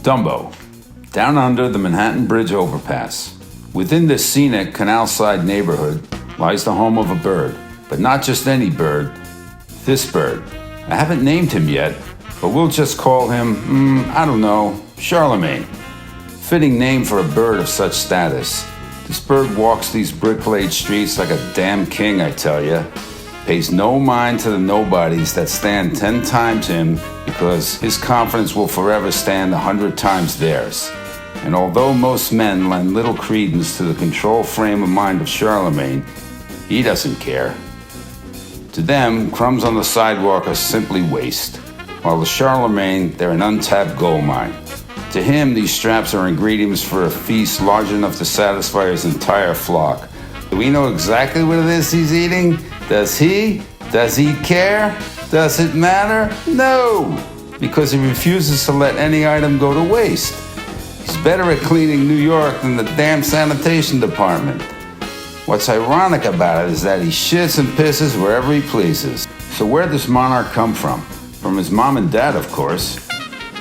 Dumbo, down under the Manhattan Bridge overpass. Within this scenic canal-side neighborhood lies the home of a bird, but not just any bird, this bird. I haven't named him yet, but we'll just call him, Charlamagne. Fitting name for a bird of such status. This bird walks these brick-laid streets like a damn king, I tell ya. Pays no mind to the nobodies that stand 10 times him because his confidence will forever stand 100 times theirs. And although most men lend little credence to the control frame of mind of Charlamagne, he doesn't care. To them, crumbs on the sidewalk are simply waste, while to Charlamagne, they're an untapped gold mine. To him, these straps are ingredients for a feast large enough to satisfy his entire flock. Do we know exactly what it is he's eating? Does he? Does he care? Does it matter? No, because he refuses to let any item go to waste. He's better at cleaning New York than the damn sanitation department. What's ironic about it is that he shits and pisses wherever he pleases. So where'd this monarch come from? From his mom and dad, of course.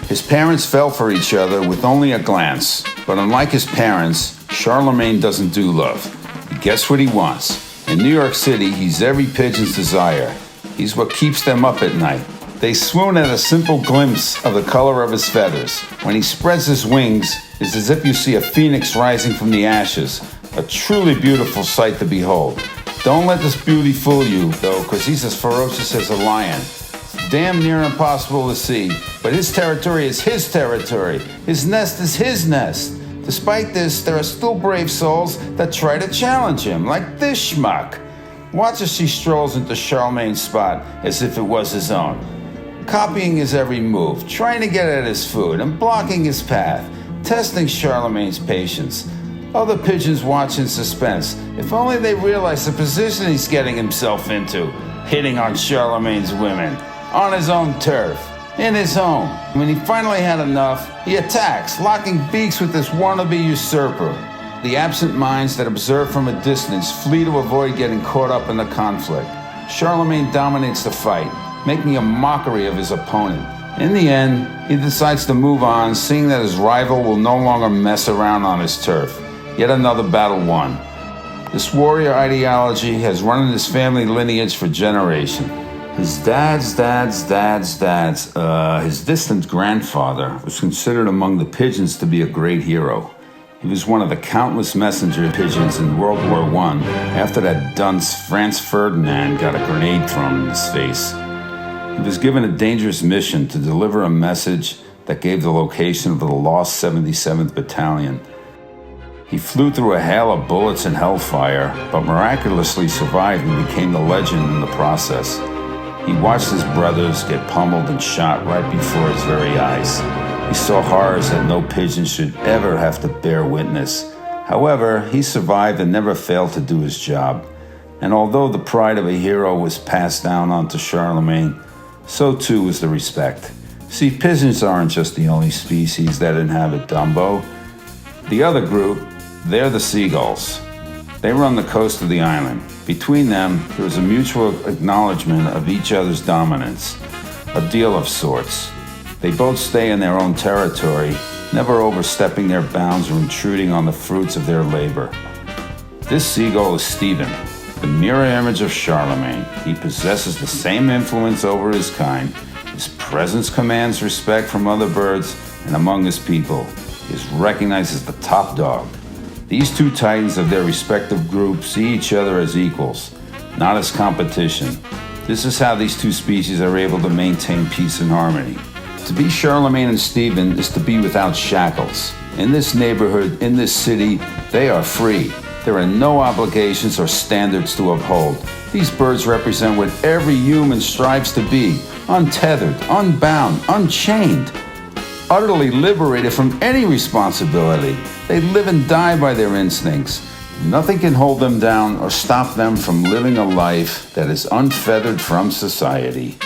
His parents fell for each other with only a glance. But unlike his parents, Charlamagne doesn't do love. He gets what he wants. In New York City, he's every pigeon's desire. He's what keeps them up at night. They swoon at a simple glimpse of the color of his feathers. When he spreads his wings, it's as if you see a phoenix rising from the ashes. A truly beautiful sight to behold. Don't let this beauty fool you, though, because he's as ferocious as a lion. It's damn near impossible to see, but his territory is his territory. His nest is his nest. Despite this, there are still brave souls that try to challenge him, like this schmuck. Watch as he strolls into Charlamagne's spot as if it was his own. Copying his every move, trying to get at his food, and blocking his path, testing Charlamagne's patience. Other pigeons watch in suspense. If only they realize the position he's getting himself into, hitting on Charlamagne's women, on his own turf, in his home. When he finally had enough, he attacks, locking beaks with this wannabe usurper. The absent minds that observe from a distance flee to avoid getting caught up in the conflict. Charlamagne dominates the fight, making a mockery of his opponent. In the end, he decides to move on, seeing that his rival will no longer mess around on his turf. Yet another battle won. This warrior ideology has run in his family lineage for generations. His his distant grandfather was considered among the pigeons to be a great hero. He was one of the countless messenger pigeons in World War I after that dunce Franz Ferdinand got a grenade thrown in his face. He was given a dangerous mission to deliver a message that gave the location of the lost 77th Battalion. He flew through a hail of bullets and hellfire, but miraculously survived and became the legend in the process. He watched his brothers get pummeled and shot right before his very eyes. He saw horrors that no pigeon should ever have to bear witness. However, he survived and never failed to do his job. And although the pride of a hero was passed down onto Charlamagne, so too was the respect. See, pigeons aren't just the only species that inhabit Dumbo. The other group, they're the seagulls. They run the coast of the island. Between them, there is a mutual acknowledgement of each other's dominance, a deal of sorts. They both stay in their own territory, never overstepping their bounds or intruding on the fruits of their labor. This seagull is Stephen, the mirror image of Charlamagne. He possesses the same influence over his kind. His presence commands respect from other birds and among his people. He is recognized as the top dog. These two titans of their respective groups see each other as equals, not as competition. This is how these two species are able to maintain peace and harmony. To be Charlamagne and Stephen is to be without shackles. In this neighborhood, in this city, they are free. There are no obligations or standards to uphold. These birds represent what every human strives to be, untethered, unbound, unchained, utterly liberated from any responsibility. They live and die by their instincts. Nothing can hold them down or stop them from living a life that is unfeathered from society.